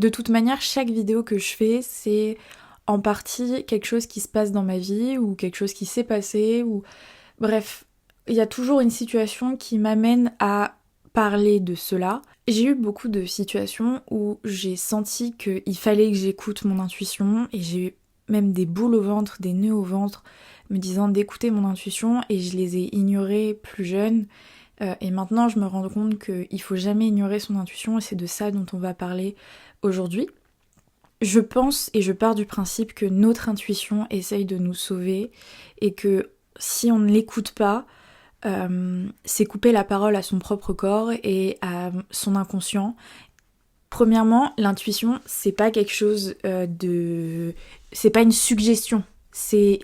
De toute manière, chaque vidéo que je fais, c'est en partie quelque chose qui se passe dans ma vie ou quelque chose qui s'est passé ou bref, il y a toujours une situation qui m'amène à parler de cela. J'ai eu beaucoup de situations où j'ai senti qu'il fallait que j'écoute mon intuition et j'ai eu même des boules au ventre, des nœuds au ventre me disant d'écouter mon intuition et je les ai ignorées plus jeune. Et maintenant je me rends compte qu'il faut jamais ignorer son intuition et c'est de ça dont on va parler aujourd'hui. Je pense et je pars du principe que notre intuition essaye de nous sauver et que si on ne l'écoute pas, c'est couper la parole à son propre corps et à son inconscient. Premièrement, l'intuition, c'est pas quelque chose c'est pas une suggestion. C'est,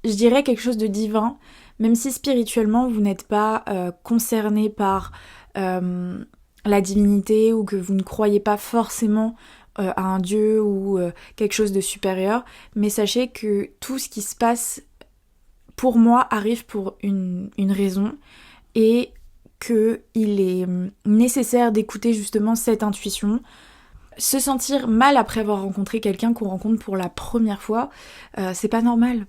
je dirais, quelque chose de divin, même si spirituellement vous n'êtes pas concerné par la divinité ou que vous ne croyez pas forcément à un dieu ou quelque chose de supérieur, mais sachez que tout ce qui se passe pour moi arrive pour une raison et qu'il est nécessaire d'écouter justement cette intuition. Se sentir mal après avoir rencontré quelqu'un qu'on rencontre pour la première fois, c'est pas normal.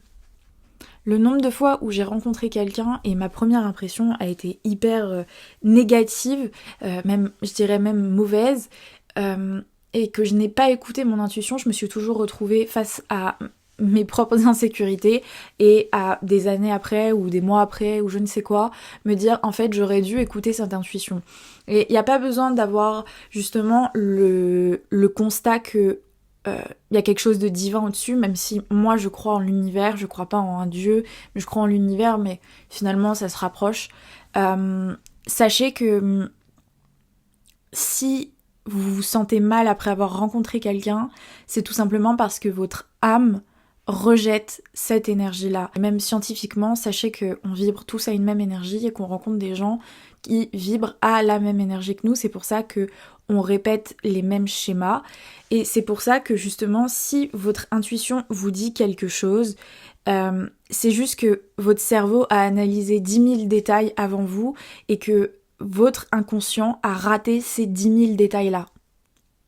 Le nombre de fois où j'ai rencontré quelqu'un et ma première impression a été hyper négative, même, je dirais même mauvaise, et que je n'ai pas écouté mon intuition, je me suis toujours retrouvée face à mes propres insécurités et à des années après ou des mois après ou je ne sais quoi, me dire en fait j'aurais dû écouter cette intuition. Et il n'y a pas besoin d'avoir justement le constat que y a quelque chose de divin au-dessus, même si moi je crois en l'univers, je crois pas en un dieu, mais je crois en l'univers, mais finalement ça se rapproche. Sachez que si vous vous sentez mal après avoir rencontré quelqu'un, c'est tout simplement parce que votre âme rejette cette énergie-là. Même scientifiquement, sachez qu'on vibre tous à une même énergie et qu'on rencontre des gens qui vibrent à la même énergie que nous. C'est pour ça que on répète les mêmes schémas. Et c'est pour ça que justement, si votre intuition vous dit quelque chose, c'est juste que votre cerveau a analysé 10 000 détails avant vous et que votre inconscient a raté ces 10 000 détails-là.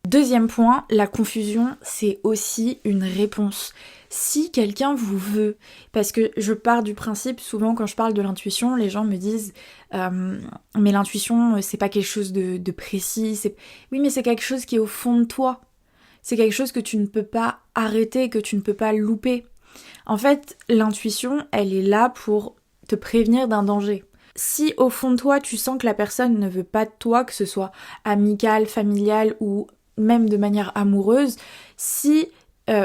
Deuxième point, la confusion, c'est aussi une réponse. Si quelqu'un vous veut, parce que je pars du principe, souvent quand je parle de l'intuition, les gens me disent mais l'intuition, c'est pas quelque chose de précis. Oui, mais c'est quelque chose qui est au fond de toi. C'est quelque chose que tu ne peux pas arrêter, que tu ne peux pas louper. En fait, l'intuition, elle est là pour te prévenir d'un danger. Si au fond de toi, tu sens que la personne ne veut pas de toi, que ce soit amical, familial ou même de manière amoureuse, si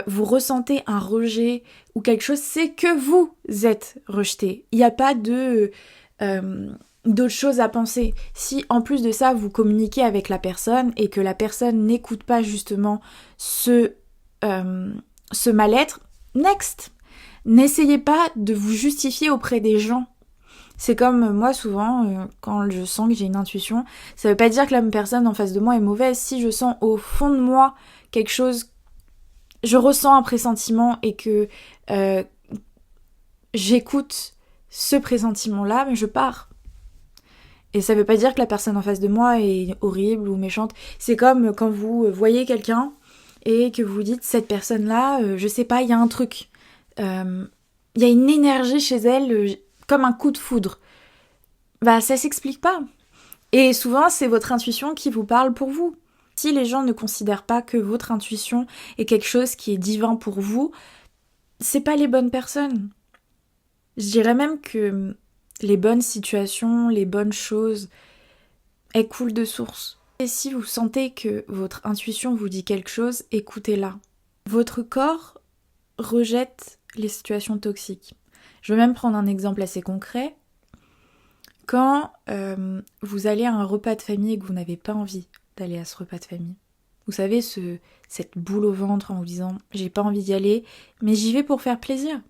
vous ressentez un rejet ou quelque chose, c'est que vous êtes rejeté. Il n'y a pas d'autres choses à penser. Si en plus de ça, vous communiquez avec la personne et que la personne n'écoute pas justement ce mal-être, next! N'essayez pas de vous justifier auprès des gens. C'est comme moi souvent, quand je sens que j'ai une intuition, ça veut pas dire que la personne en face de moi est mauvaise. Si je sens au fond de moi quelque chose, je ressens un pressentiment et que j'écoute ce pressentiment-là, mais je pars. Et ça veut pas dire que la personne en face de moi est horrible ou méchante. C'est comme quand vous voyez quelqu'un et que vous dites cette personne-là, je sais pas, il y a un truc. Il y a une énergie chez elle, comme un coup de foudre. Bah ça s'explique pas. Et souvent c'est votre intuition qui vous parle pour vous. Si les gens ne considèrent pas que votre intuition est quelque chose qui est divin pour vous, c'est pas les bonnes personnes. Je dirais même que les bonnes situations, les bonnes choses, elles coulent de source. Et si vous sentez que votre intuition vous dit quelque chose, écoutez-la. Votre corps rejette les situations toxiques. Je vais même prendre un exemple assez concret. Quand vous allez à un repas de famille et que vous n'avez pas envie d'aller à ce repas de famille, vous savez, cette boule au ventre en vous disant « j'ai pas envie d'y aller, mais j'y vais pour faire plaisir ».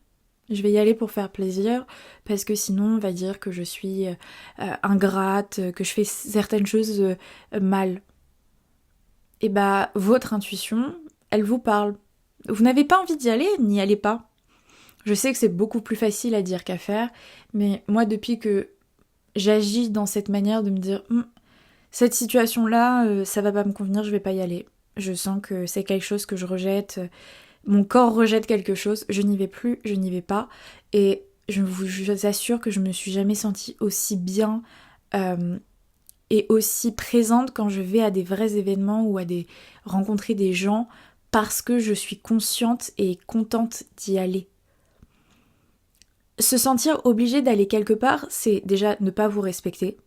Je vais y aller pour faire plaisir parce que sinon on va dire que je suis ingrate, que je fais certaines choses mal. Et bah votre intuition, elle vous parle. Vous n'avez pas envie d'y aller, n'y allez pas. Je sais que c'est beaucoup plus facile à dire qu'à faire, mais moi depuis que j'agis dans cette manière de me dire cette situation-là, ça va pas me convenir, je vais pas y aller. je sens que c'est quelque chose que je rejette, mon corps rejette quelque chose, je n'y vais plus, je n'y vais pas. Et je vous assure que je me suis jamais sentie aussi bien et aussi présente quand je vais à des vrais événements ou rencontrer des gens parce que je suis consciente et contente d'y aller. Se sentir obligé d'aller quelque part, c'est déjà ne pas vous respecter.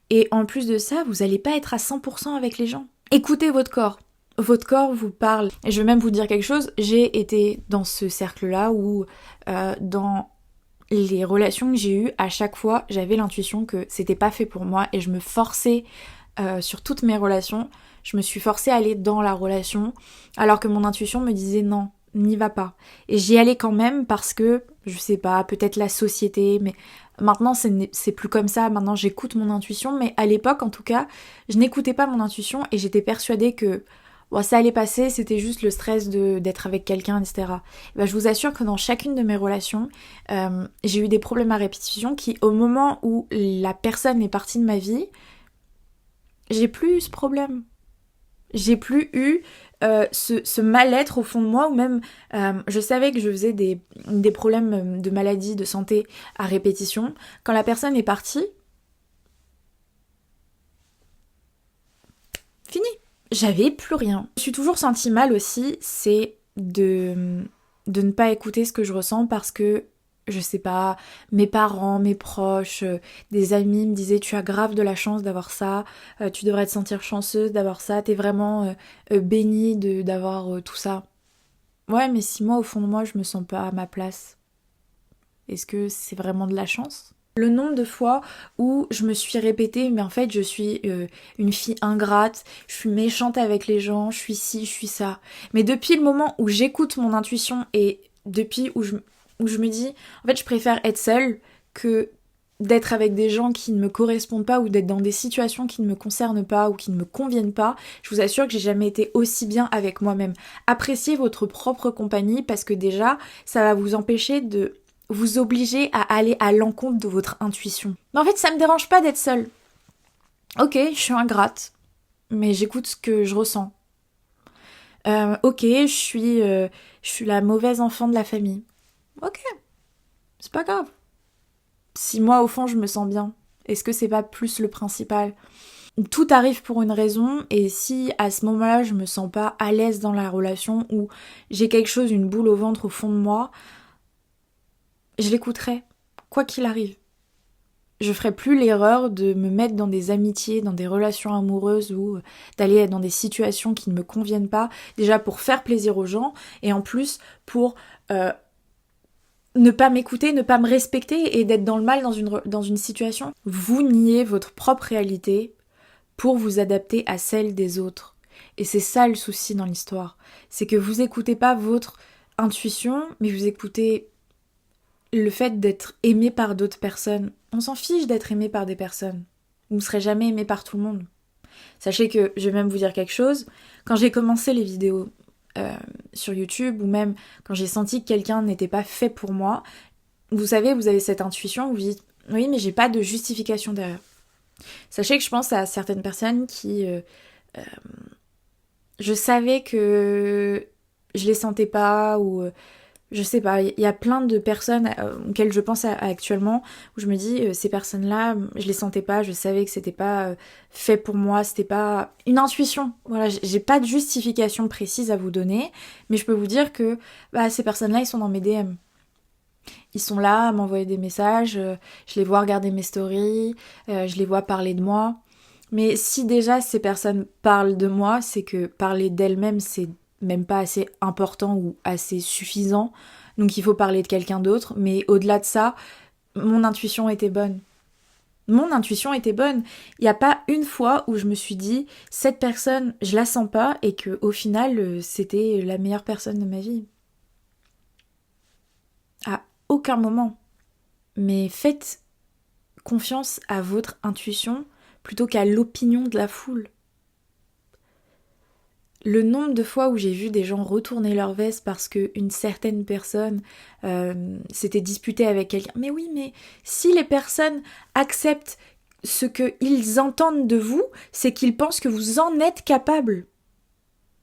Et en plus de ça, vous n'allez pas être à 100% avec les gens. Écoutez votre corps. Votre corps vous parle. Et je vais même vous dire quelque chose, j'ai été dans ce cercle-là où dans les relations que j'ai eues, à chaque fois, j'avais l'intuition que c'était pas fait pour moi et je me forçais sur toutes mes relations. Je me suis forcée à aller dans la relation alors que mon intuition me disait non, n'y va pas. Et j'y allais quand même parce que, je sais pas, peut-être la société, mais maintenant c'est plus comme ça, maintenant j'écoute mon intuition, mais à l'époque en tout cas, je n'écoutais pas mon intuition et j'étais persuadée que bon, ça allait passer, c'était juste le stress d'être avec quelqu'un, etc. Ben, je vous assure que dans chacune de mes relations, j'ai eu des problèmes à répétition qui, au moment où la personne est partie de ma vie, j'ai plus eu ce problème. J'ai plus eu ce mal-être au fond de moi, ou même je savais que je faisais des problèmes de maladie, de santé à répétition. Quand la personne est partie, fini. J'avais plus rien. Je suis toujours sentie mal aussi, c'est de ne pas écouter ce que je ressens parce que, je sais pas, mes parents, mes proches, des amis me disaient tu as grave de la chance d'avoir ça, tu devrais te sentir chanceuse d'avoir ça, t'es vraiment bénie d'avoir tout ça. Ouais, mais si moi au fond de moi je me sens pas à ma place, est-ce que c'est vraiment de la chance? Le nombre de fois où je me suis répétée, mais en fait je suis une fille ingrate, je suis méchante avec les gens, je suis ci, je suis ça. Mais depuis le moment où j'écoute mon intuition et depuis où je me dis, en fait je préfère être seule que d'être avec des gens qui ne me correspondent pas ou d'être dans des situations qui ne me concernent pas ou qui ne me conviennent pas, je vous assure que j'ai jamais été aussi bien avec moi-même. Appréciez votre propre compagnie parce que déjà, ça va vous empêcher de vous obliger à aller à l'encontre de votre intuition. Mais en fait, ça me dérange pas d'être seule. Ok, je suis ingrate, mais j'écoute ce que je ressens. Ok, je suis la mauvaise enfant de la famille. Ok, c'est pas grave. Si moi, au fond, je me sens bien, est-ce que c'est pas plus le principal? Tout arrive pour une raison, et si à ce moment-là, je me sens pas à l'aise dans la relation ou j'ai quelque chose, une boule au ventre au fond de moi, je l'écouterai, quoi qu'il arrive. Je ferai plus l'erreur de me mettre dans des amitiés, dans des relations amoureuses ou d'aller dans des situations qui ne me conviennent pas, déjà pour faire plaisir aux gens, et en plus pour ne pas m'écouter, ne pas me respecter et d'être dans le mal dans une situation. Vous niez votre propre réalité pour vous adapter à celle des autres. Et c'est ça le souci dans l'histoire. C'est que vous écoutez pas votre intuition, mais vous écoutez le fait d'être aimé par d'autres personnes. On s'en fiche d'être aimé par des personnes. Vous ne serez jamais aimé par tout le monde. Sachez que, je vais même vous dire quelque chose, quand j'ai commencé les vidéos sur YouTube, ou même quand j'ai senti que quelqu'un n'était pas fait pour moi, vous savez, vous avez cette intuition, vous dites, oui, mais j'ai pas de justification derrière. Sachez que je pense à certaines personnes qui... je savais que je les sentais pas, ou je sais pas, il y a plein de personnes auxquelles je pense actuellement, où je me dis, ces personnes-là, je les sentais pas, je savais que c'était pas fait pour moi, c'était pas une intuition. Voilà, j'ai pas de justification précise à vous donner, mais je peux vous dire que ces personnes-là, ils sont dans mes DM. Ils sont là à m'envoyer des messages, je les vois regarder mes stories, je les vois parler de moi. Mais si déjà ces personnes parlent de moi, c'est que parler d'elles-mêmes, c'est même pas assez important ou assez suffisant. Donc il faut parler de quelqu'un d'autre. Mais au-delà de ça, mon intuition était bonne. Mon intuition était bonne. Il n'y a pas une fois où je me suis dit, cette personne, je la sens pas, et que au final, c'était la meilleure personne de ma vie. À aucun moment. Mais faites confiance à votre intuition plutôt qu'à l'opinion de la foule. Le nombre de fois où j'ai vu des gens retourner leur veste parce qu'une certaine personne s'était disputée avec quelqu'un. Mais oui, mais si les personnes acceptent ce qu'ils entendent de vous, c'est qu'ils pensent que vous en êtes capable.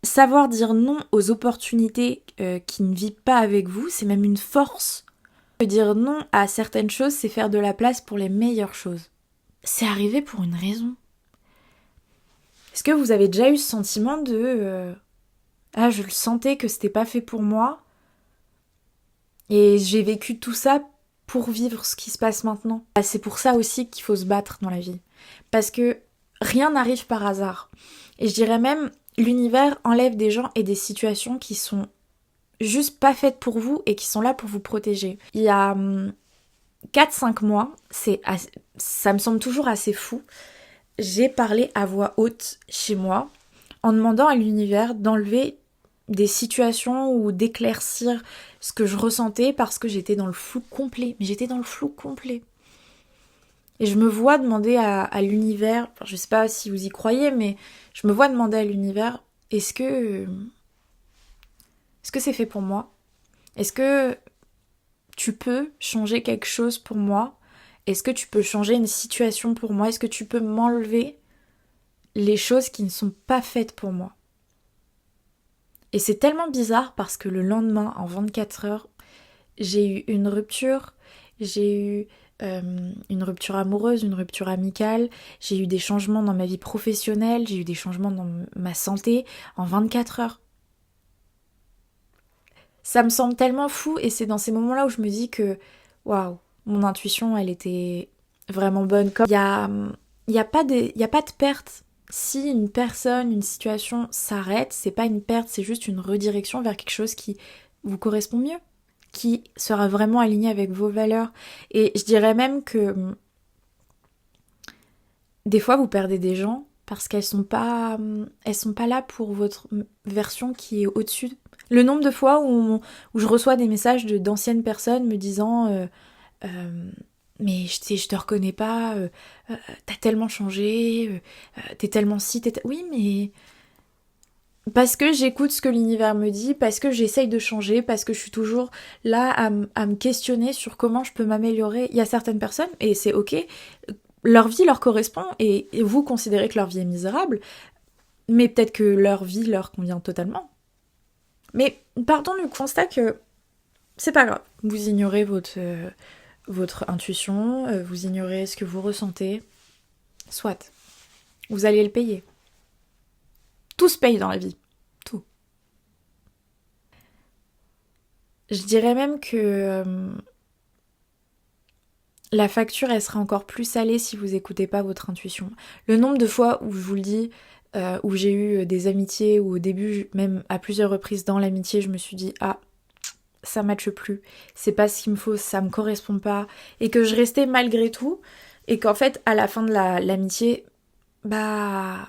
savoir dire non aux opportunités qui ne vivent pas avec vous, c'est même une force. Dire non à certaines choses, c'est faire de la place pour les meilleures choses. C'est arrivé pour une raison. Est-ce que vous avez déjà eu ce sentiment de ah, je le sentais que c'était pas fait pour moi et j'ai vécu tout ça pour vivre ce qui se passe maintenant. C'est pour ça aussi qu'il faut se battre dans la vie. Parce que rien n'arrive par hasard. Et je dirais même, l'univers enlève des gens et des situations qui sont juste pas faites pour vous et qui sont là pour vous protéger. Il y a 4-5 mois, ça me semble toujours assez fou, j'ai parlé à voix haute chez moi en demandant à l'univers d'enlever des situations ou d'éclaircir ce que je ressentais parce que j'étais dans le flou complet. Mais j'étais dans le flou complet. Et je me vois demander à l'univers, je sais pas si vous y croyez, mais je me vois demander à l'univers, est-ce que c'est fait pour moi? Est-ce que tu peux changer quelque chose pour moi? Est-ce que tu peux changer une situation pour moi? Est-ce que tu peux m'enlever les choses qui ne sont pas faites pour moi? Et c'est tellement bizarre parce que le lendemain, en 24 heures, j'ai eu une rupture, j'ai eu une rupture amoureuse, une rupture amicale, j'ai eu des changements dans ma vie professionnelle, j'ai eu des changements dans ma santé en 24 heures. Ça me semble tellement fou et c'est dans ces moments-là où je me dis que waouh, mon intuition, elle était vraiment bonne. Comme il y a pas de perte. Si une personne, une situation s'arrête, c'est pas une perte, c'est juste une redirection vers quelque chose qui vous correspond mieux, qui sera vraiment aligné avec vos valeurs. Et je dirais même que des fois vous perdez des gens parce elles sont pas là pour votre version qui est au-dessus. Le nombre de fois où je reçois des messages d'anciennes personnes me disant mais je te reconnais pas, t'as tellement changé, t'es tellement si, Oui, mais parce que j'écoute ce que l'univers me dit, parce que j'essaye de changer, parce que je suis toujours là à me questionner sur comment je peux m'améliorer. Il y a certaines personnes, et c'est ok, leur vie leur correspond, et vous considérez que leur vie est misérable, mais peut-être que leur vie leur convient totalement. Mais partons du constat que c'est pas grave. Vous ignorez votre intuition, vous ignorez ce que vous ressentez. Soit. Vous allez le payer. Tout se paye dans la vie. Tout. Je dirais même que la facture, elle sera encore plus salée si vous écoutez pas votre intuition. Le nombre de fois où je vous le dis, où j'ai eu des amitiés, où au début, même à plusieurs reprises dans l'amitié, je me suis dit « Ah, ça matche plus, c'est pas ce qu'il me faut, ça me correspond pas », et que je restais malgré tout, et qu'en fait, à la fin de l'amitié, bah,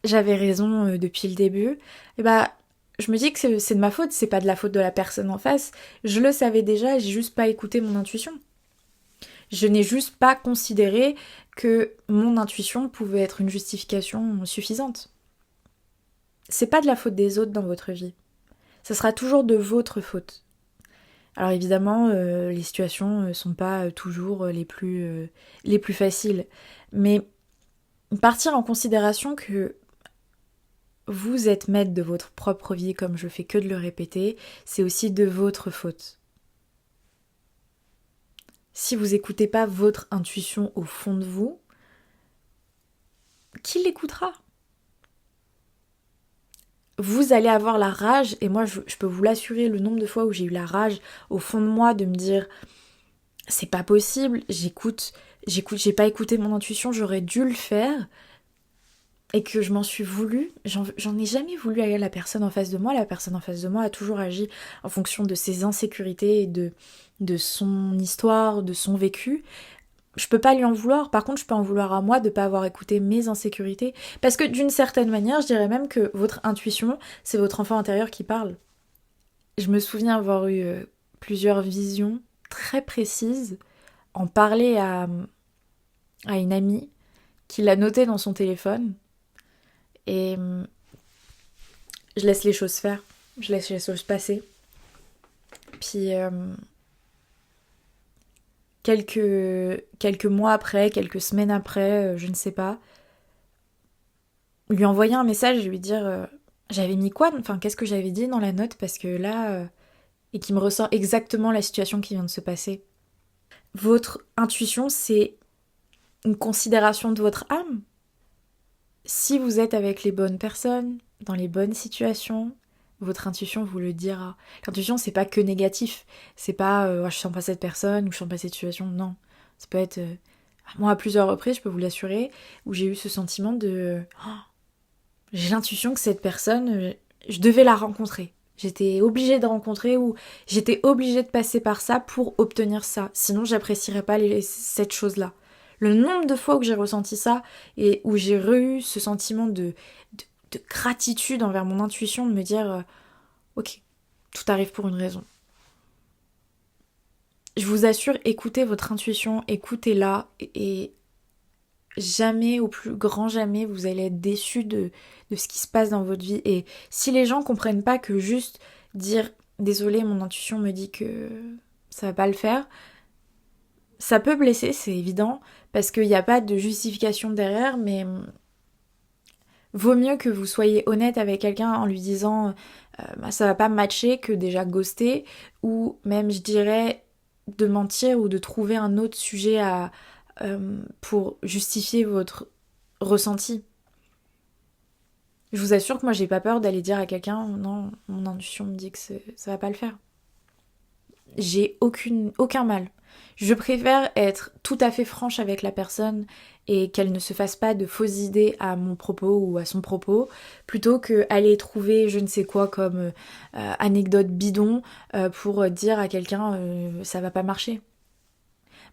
j'avais raison depuis le début, et bah, je me dis que c'est de ma faute, c'est pas de la faute de la personne en face. Je le savais déjà, j'ai juste pas écouté mon intuition. Je n'ai juste pas considéré que mon intuition pouvait être une justification suffisante. C'est pas de la faute des autres dans votre vie. Ça sera toujours de votre faute. Alors évidemment, les situations sont pas toujours les plus faciles. Mais partir en considération que vous êtes maître de votre propre vie, comme je fais que de le répéter, c'est aussi de votre faute. Si vous n'écoutez pas votre intuition au fond de vous, qui l'écoutera? Vous allez avoir la rage, et moi je peux vous l'assurer, le nombre de fois où j'ai eu la rage au fond de moi de me dire c'est pas possible, j'ai pas écouté mon intuition, j'aurais dû le faire, et que je m'en suis voulu, j'en ai jamais voulu à la personne en face de moi. La personne en face de moi a toujours agi en fonction de ses insécurités et de son histoire, de son vécu. Je peux pas lui en vouloir, par contre je peux en vouloir à moi de pas avoir écouté mes insécurités, parce que d'une certaine manière je dirais même que votre intuition c'est votre enfant intérieur qui parle. Je me souviens avoir eu plusieurs visions très précises, en parler à une amie qui l'a noté dans son téléphone, et je laisse les choses faire, je laisse les choses passer. Puis quelques mois après, quelques semaines après, je ne sais pas, lui envoyer un message et lui dire J'avais mis quoi? Enfin, qu'est-ce que j'avais dit dans la note? Parce que là... et qui me ressort exactement la situation qui vient de se passer. Votre intuition, c'est une considération de votre âme. Si vous êtes avec les bonnes personnes, dans les bonnes situations, votre intuition vous le dira. L'intuition, c'est pas que négatif. C'est pas oh, je sens pas cette personne ou je sens pas cette situation. Non. Ça peut être. Moi, à plusieurs reprises, je peux vous l'assurer, où j'ai eu ce sentiment de. Oh, j'ai l'intuition que cette personne, je devais la rencontrer. J'étais obligée de rencontrer ou j'étais obligée de passer par ça pour obtenir ça. Sinon, j'apprécierais pas cette chose-là. Le nombre de fois où j'ai ressenti ça et où j'ai eu ce sentiment de gratitude envers mon intuition, de me dire ok, tout arrive pour une raison. Je vous assure, écoutez votre intuition, écoutez-la et jamais, au plus grand jamais, vous allez être déçu de ce qui se passe dans votre vie. Et si les gens comprennent pas que juste dire désolé, mon intuition me dit que ça va pas le faire, ça peut blesser, c'est évident, parce qu'il n'y a pas de justification derrière, mais vaut mieux que vous soyez honnête avec quelqu'un en lui disant bah, ça va pas matcher que déjà ghoster, ou même je dirais de mentir ou de trouver un autre sujet pour justifier votre ressenti. Je vous assure que moi j'ai pas peur d'aller dire à quelqu'un non, mon intuition me dit que ça va pas le faire. J'ai aucun mal. Je préfère être tout à fait franche avec la personne et qu'elle ne se fasse pas de fausses idées à mon propos ou à son propos, plutôt que aller trouver je ne sais quoi comme anecdote bidon pour dire à quelqu'un ça va pas marcher.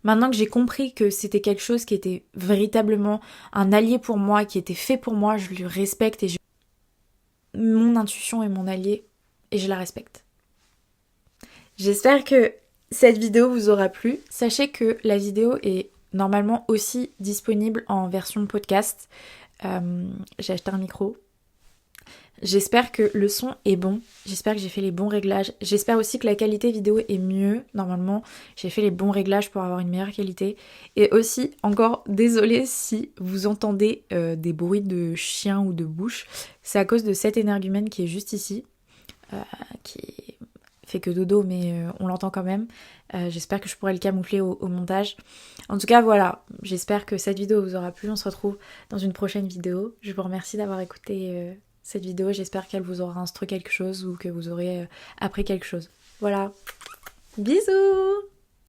Maintenant que j'ai compris que c'était quelque chose qui était véritablement un allié pour moi, qui était fait pour moi, je le respecte et mon intuition est mon allié et je la respecte. J'espère que cette vidéo vous aura plu. Sachez que la vidéo est normalement aussi disponible en version podcast. J'ai acheté un micro. J'espère que le son est bon. J'espère que j'ai fait les bons réglages. J'espère aussi que la qualité vidéo est mieux. Normalement, j'ai fait les bons réglages pour avoir une meilleure qualité. Et aussi, encore désolée si vous entendez des bruits de chiens ou de bouches. C'est à cause de cet énergumène qui est juste ici. Qui fait que dodo, mais on l'entend quand même. J'espère que je pourrai le camoufler au montage. En tout cas, voilà. J'espère que cette vidéo vous aura plu. On se retrouve dans une prochaine vidéo. Je vous remercie d'avoir écouté cette vidéo. J'espère qu'elle vous aura instruit quelque chose ou que vous aurez appris quelque chose. Voilà. Bisous!